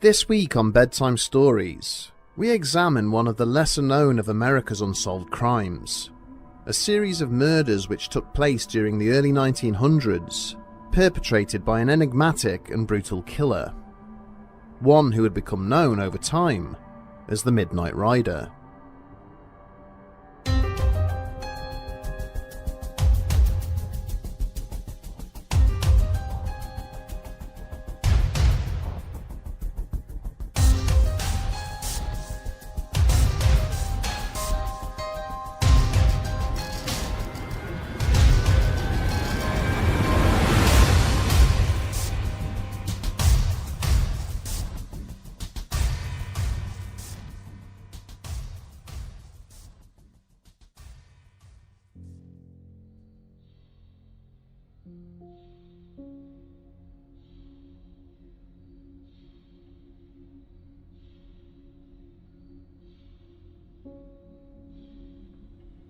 This week on Bedtime Stories, we examine one of the lesser known of America's unsolved crimes, a series of murders which took place during the early 1900s, perpetrated by an enigmatic and brutal killer, one who had become known over time as the Midnight Rider.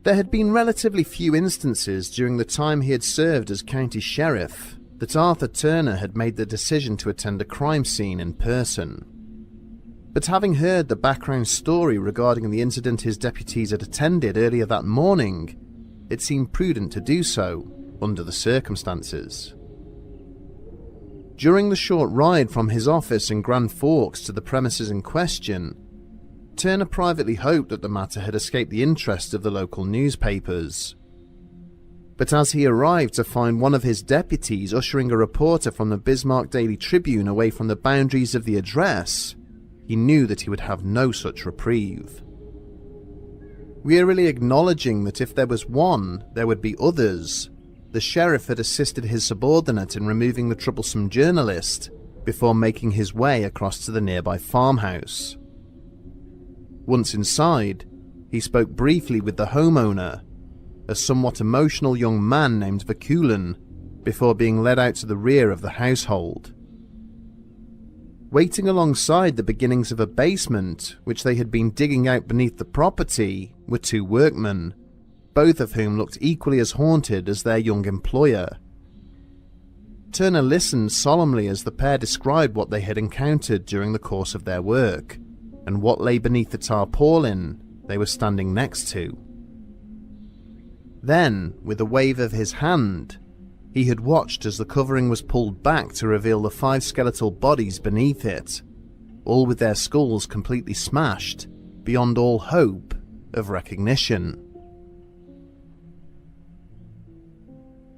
There had been relatively few instances during the time he had served as county sheriff that Arthur Turner had made the decision to attend a crime scene in person. But having heard the background story regarding the incident his deputies had attended earlier that morning, it seemed prudent to do so under the circumstances. During the short ride from his office in Grand Forks to the premises in question, Turner privately hoped that the matter had escaped the interest of the local newspapers. But as he arrived to find one of his deputies ushering a reporter from the Bismarck Daily Tribune away from the boundaries of the address, he knew that he would have no such reprieve. Wearily acknowledging that if there was one, there would be others, the sheriff had assisted his subordinate in removing the troublesome journalist before making his way across to the nearby farmhouse. Once inside, he spoke briefly with the homeowner, a somewhat emotional young man named Vakulan, before being led out to the rear of the household. Waiting alongside the beginnings of a basement, which they had been digging out beneath the property, were two workmen, both of whom looked equally as haunted as their young employer. Turner listened solemnly as the pair described what they had encountered during the course of their work, and what lay beneath the tarpaulin they were standing next to. Then, with a wave of his hand, he had watched as the covering was pulled back to reveal the 5 skeletal bodies beneath it, all with their skulls completely smashed, beyond all hope of recognition.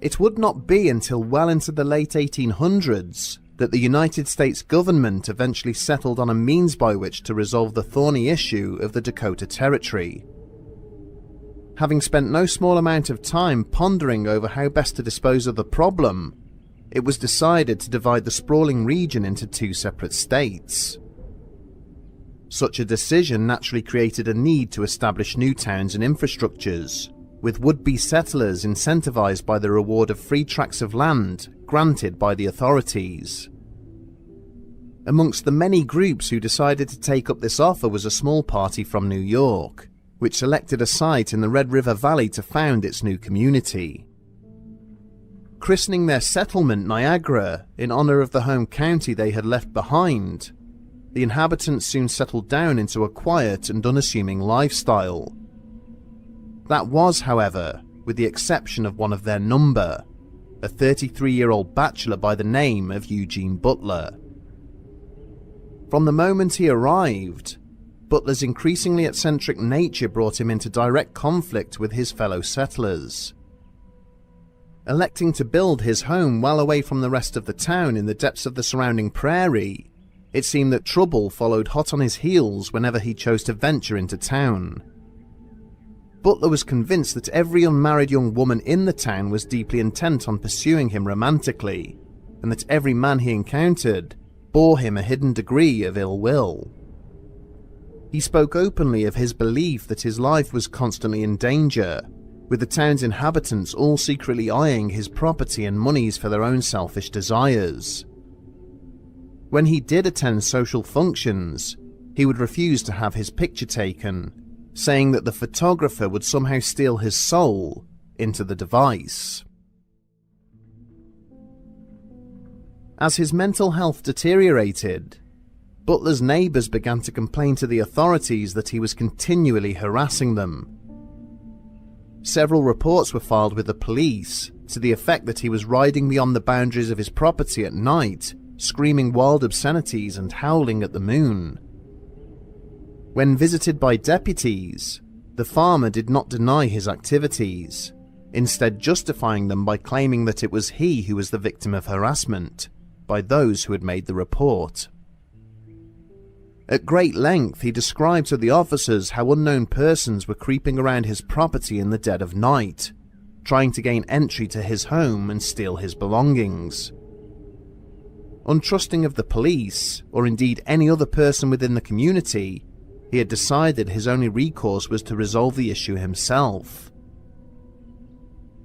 It would not be until well into the late 1800s that the United States government eventually settled on a means by which to resolve the thorny issue of the Dakota Territory. Having spent no small amount of time pondering over how best to dispose of the problem, it was decided to divide the sprawling region into 2 separate states. Such a decision naturally created a need to establish new towns and infrastructures, with would-be settlers incentivized by the reward of free tracts of land granted by the authorities. Amongst the many groups who decided to take up this offer was a small party from New York, which selected a site in the Red River Valley to found its new community. Christening their settlement Niagara in honor of the home county they had left behind, the inhabitants soon settled down into a quiet and unassuming lifestyle. That was, however, with the exception of one of their number, a 33-year-old bachelor by the name of Eugene Butler. From the moment he arrived, Butler's increasingly eccentric nature brought him into direct conflict with his fellow settlers. Electing to build his home well away from the rest of the town in the depths of the surrounding prairie, it seemed that trouble followed hot on his heels whenever he chose to venture into town. Butler was convinced that every unmarried young woman in the town was deeply intent on pursuing him romantically, and that every man he encountered bore him a hidden degree of ill will. He spoke openly of his belief that his life was constantly in danger, with the town's inhabitants all secretly eyeing his property and monies for their own selfish desires. When he did attend social functions, he would refuse to have his picture taken, saying that the photographer would somehow steal his soul into the device. As his mental health deteriorated, Butler's neighbours began to complain to the authorities that he was continually harassing them. Several reports were filed with the police to the effect that he was riding beyond the boundaries of his property at night, screaming wild obscenities and howling at the moon. When visited by deputies, the farmer did not deny his activities, instead justifying them by claiming that it was he who was the victim of harassment by those who had made the report. At great length, he described to the officers how unknown persons were creeping around his property in the dead of night, trying to gain entry to his home and steal his belongings. Untrusting of the police, or indeed any other person within the community, he had decided his only recourse was to resolve the issue himself.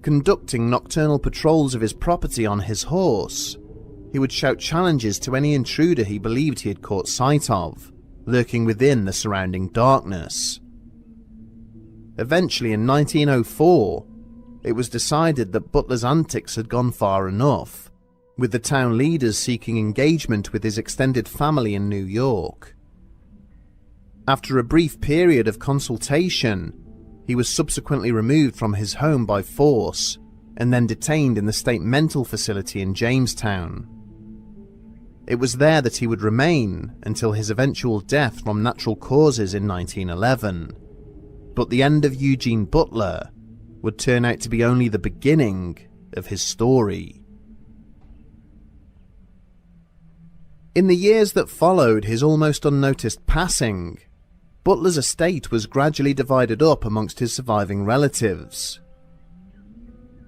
Conducting nocturnal patrols of his property on his horse, he would shout challenges to any intruder he believed he had caught sight of, lurking within the surrounding darkness. Eventually, in 1904, it was decided that Butler's antics had gone far enough, with the town leaders seeking engagement with his extended family in New York. After a brief period of consultation, he was subsequently removed from his home by force and then detained in the state mental facility in Jamestown. It was there that he would remain until his eventual death from natural causes in 1911. But the end of Eugene Butler would turn out to be only the beginning of his story. In the years that followed his almost unnoticed passing, Butler's estate was gradually divided up amongst his surviving relatives.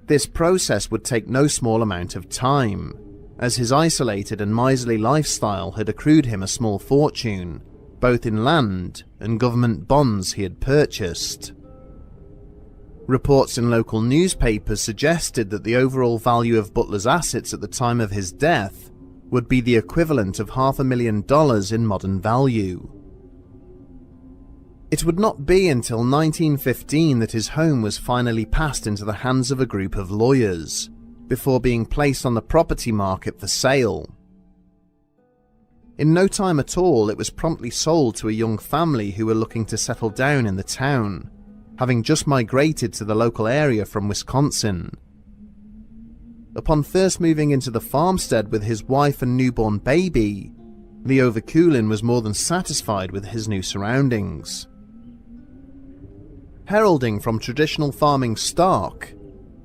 This process would take no small amount of time, as his isolated and miserly lifestyle had accrued him a small fortune, both in land and government bonds he had purchased. Reports in local newspapers suggested that the overall value of Butler's assets at the time of his death would be the equivalent of $500,000 in modern value. It would not be until 1915 that his home was finally passed into the hands of a group of lawyers, before being placed on the property market for sale. In no time at all, it was promptly sold to a young family who were looking to settle down in the town, having just migrated to the local area from Wisconsin. Upon first moving into the farmstead with his wife and newborn baby, Leo Vakulin was more than satisfied with his new surroundings. Heralding from traditional farming stock,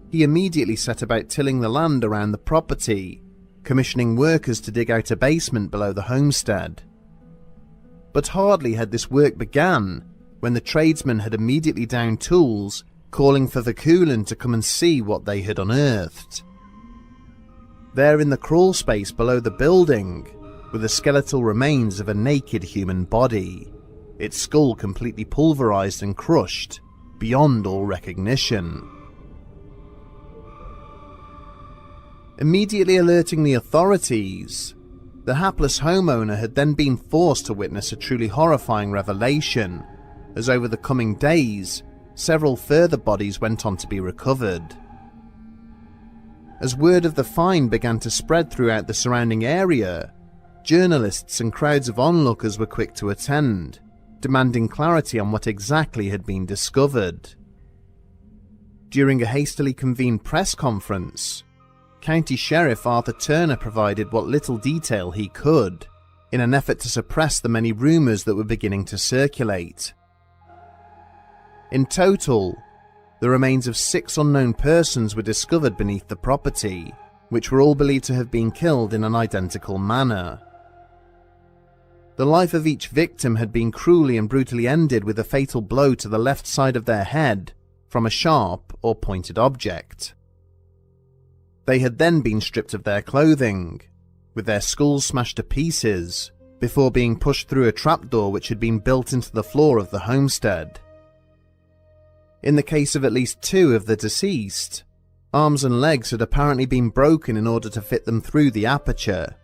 he immediately set about tilling the land around the property, commissioning workers to dig out a basement below the homestead. But hardly had this work begun when the tradesmen had immediately downed tools, calling for Vakulin to come and see what they had unearthed. There in the crawl space below the building were the skeletal remains of a naked human body, its skull completely pulverized and crushed beyond all recognition. Immediately alerting the authorities, the hapless homeowner had then been forced to witness a truly horrifying revelation, as over the coming days, several further bodies went on to be recovered. As word of the find began to spread throughout the surrounding area, journalists and crowds of onlookers were quick to attend, demanding clarity on what exactly had been discovered. During a hastily convened press conference, County Sheriff Arthur Turner provided what little detail he could, in an effort to suppress the many rumours that were beginning to circulate. In total, the remains of 6 unknown persons were discovered beneath the property, which were all believed to have been killed in an identical manner. The life of each victim had been cruelly and brutally ended with a fatal blow to the left side of their head from a sharp or pointed object. They had then been stripped of their clothing, with their skulls smashed to pieces, before being pushed through a trapdoor which had been built into the floor of the homestead. In the case of at least 2 of the deceased, arms and legs had apparently been broken in order to fit them through the aperture.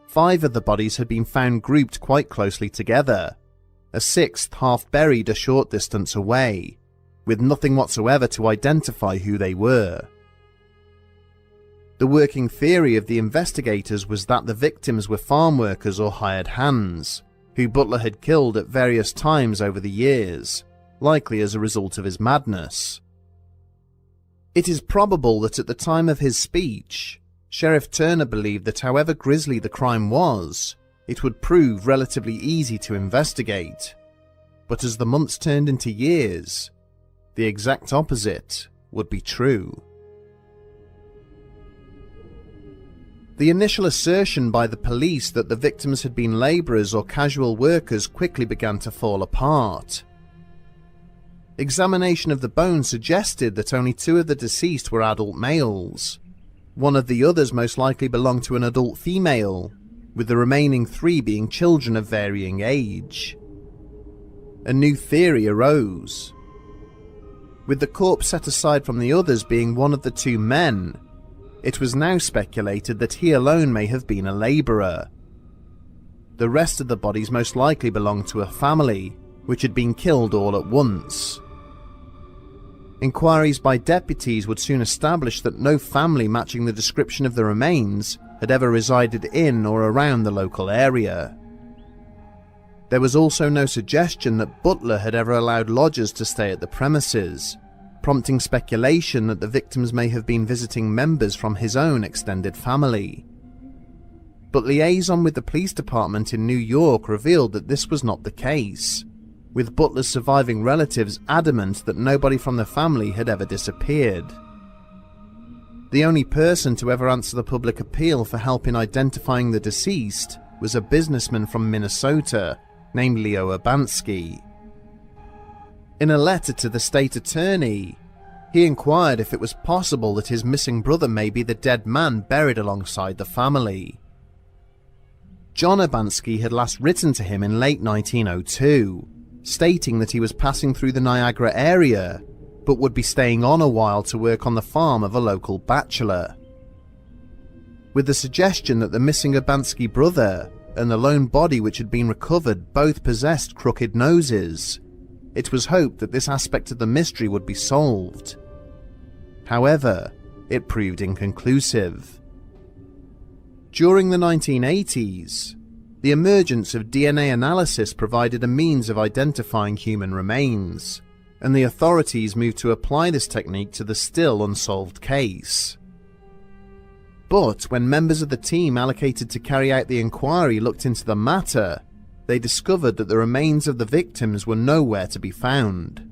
5 of the bodies had been found grouped quite closely together, a 6th half buried a short distance away, with nothing whatsoever to identify who they were. The working theory of the investigators was that the victims were farm workers or hired hands, who Butler had killed at various times over the years, likely as a result of his madness. It is probable that at the time of his speech, Sheriff Turner believed that however grisly the crime was, it would prove relatively easy to investigate. But as the months turned into years, the exact opposite would be true. The initial assertion by the police that the victims had been labourers or casual workers quickly began to fall apart. Examination of the bones suggested that only 2 of the deceased were adult males. One of the others most likely belonged to an adult female, with the remaining 3 being children of varying age. A new theory arose. With the corpse set aside from the others being one of the 2 men, it was now speculated that he alone may have been a labourer. The rest of the bodies most likely belonged to a family, which had been killed all at once. Inquiries by deputies would soon establish that no family matching the description of the remains had ever resided in or around the local area. There was also no suggestion that Butler had ever allowed lodgers to stay at the premises, prompting speculation that the victims may have been visiting members from his own extended family. But liaison with the police department in New York revealed that this was not the case, with Butler's surviving relatives adamant that nobody from the family had ever disappeared. The only person to ever answer the public appeal for help in identifying the deceased was a businessman from Minnesota named Leo Urbanski. In a letter to the state attorney, he inquired if it was possible that his missing brother may be the dead man buried alongside the family. John Urbanski had last written to him in late 1902, stating that he was passing through the Niagara area, but would be staying on a while to work on the farm of a local bachelor. With the suggestion that the missing Urbanski brother and the lone body which had been recovered both possessed crooked noses, it was hoped that this aspect of the mystery would be solved. However, it proved inconclusive. During the 1980s, the emergence of DNA analysis provided a means of identifying human remains, and the authorities moved to apply this technique to the still unsolved case. But when members of the team allocated to carry out the inquiry looked into the matter, they discovered that the remains of the victims were nowhere to be found.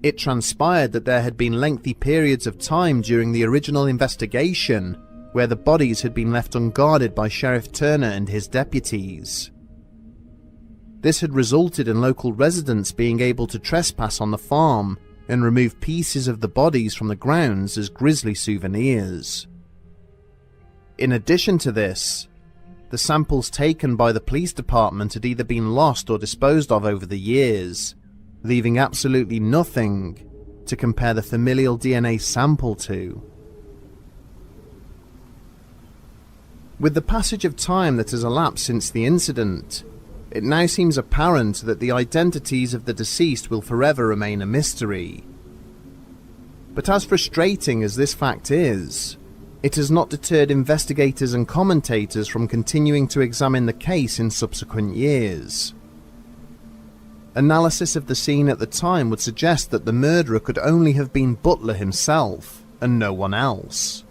It transpired that there had been lengthy periods of time during the original investigation where the bodies had been left unguarded by Sheriff Turner and his deputies. This had resulted in local residents being able to trespass on the farm and remove pieces of the bodies from the grounds as grisly souvenirs. In addition to this, the samples taken by the police department had either been lost or disposed of over the years, leaving absolutely nothing to compare the familial DNA sample to. With the passage of time that has elapsed since the incident, it now seems apparent that the identities of the deceased will forever remain a mystery. But as frustrating as this fact is, it has not deterred investigators and commentators from continuing to examine the case in subsequent years. Analysis of the scene at the time would suggest that the murderer could only have been Butler himself, and no one else.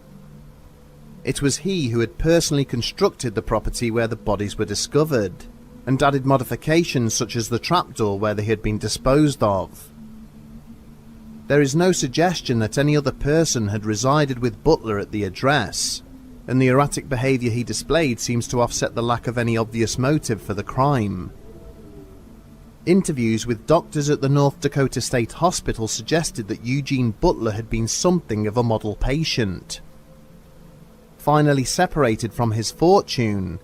It was he who had personally constructed the property where the bodies were discovered, and added modifications such as the trapdoor where they had been disposed of. There is no suggestion that any other person had resided with Butler at the address, and the erratic behaviour he displayed seems to offset the lack of any obvious motive for the crime. Interviews with doctors at the North Dakota State Hospital suggested that Eugene Butler had been something of a model patient. Finally separated from his fortune,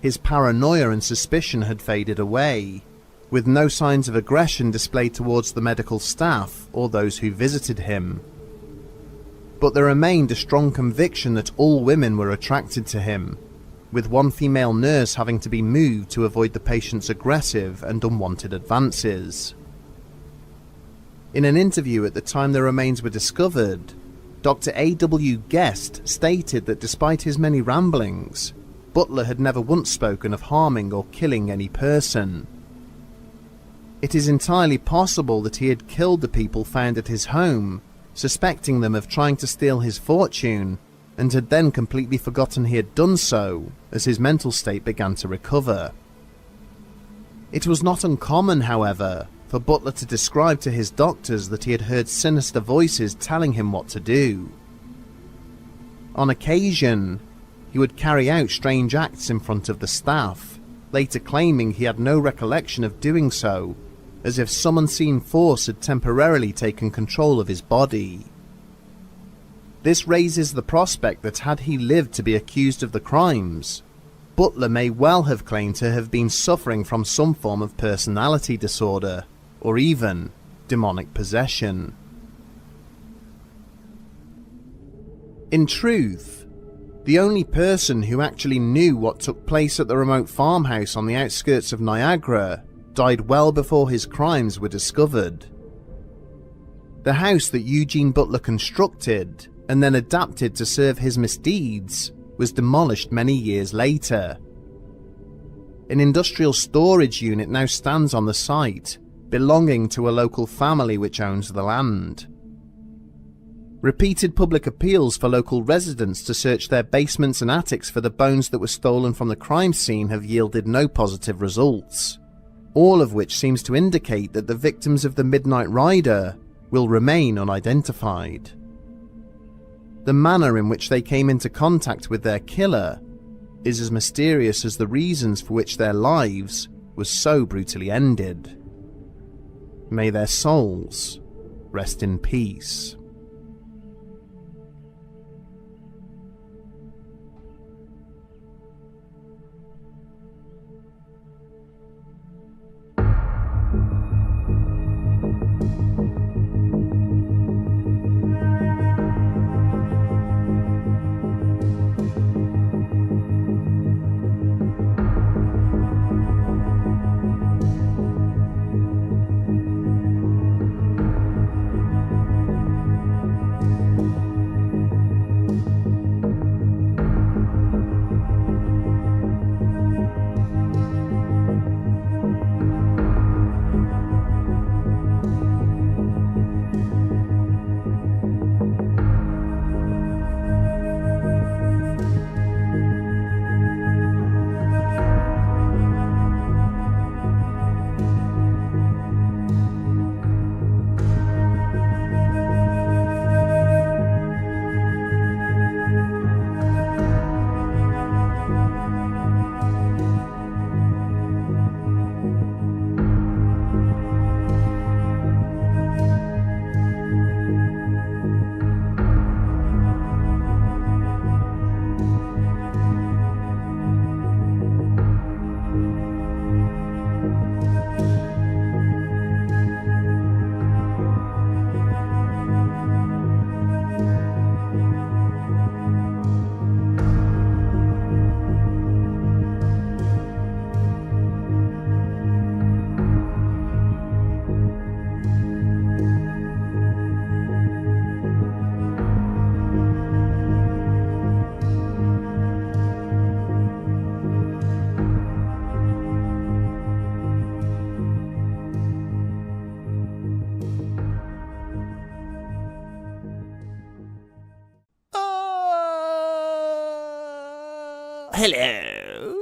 his paranoia and suspicion had faded away, with no signs of aggression displayed towards the medical staff or those who visited him. But there remained a strong conviction that all women were attracted to him, with one female nurse having to be moved to avoid the patient's aggressive and unwanted advances. In an interview at the time the remains were discovered, Dr. A.W. Guest stated that despite his many ramblings, Butler had never once spoken of harming or killing any person. It is entirely possible that he had killed the people found at his home, suspecting them of trying to steal his fortune, and had then completely forgotten he had done so as his mental state began to recover. It was not uncommon, however, for Butler to describe to his doctors that he had heard sinister voices telling him what to do. On occasion, he would carry out strange acts in front of the staff, later claiming he had no recollection of doing so, as if some unseen force had temporarily taken control of his body. This raises the prospect that had he lived to be accused of the crimes, Butler may well have claimed to have been suffering from some form of personality disorder, or even demonic possession. In truth, the only person who actually knew what took place at the remote farmhouse on the outskirts of Niagara died well before his crimes were discovered. The house that Eugene Butler constructed and then adapted to serve his misdeeds was demolished many years later. An industrial storage unit now stands on the site, belonging to a local family which owns the land. Repeated public appeals for local residents to search their basements and attics for the bones that were stolen from the crime scene have yielded no positive results, all of which seems to indicate that the victims of the Midnight Rider will remain unidentified. The manner in which they came into contact with their killer is as mysterious as the reasons for which their lives were so brutally ended. May their souls rest in peace. Hello.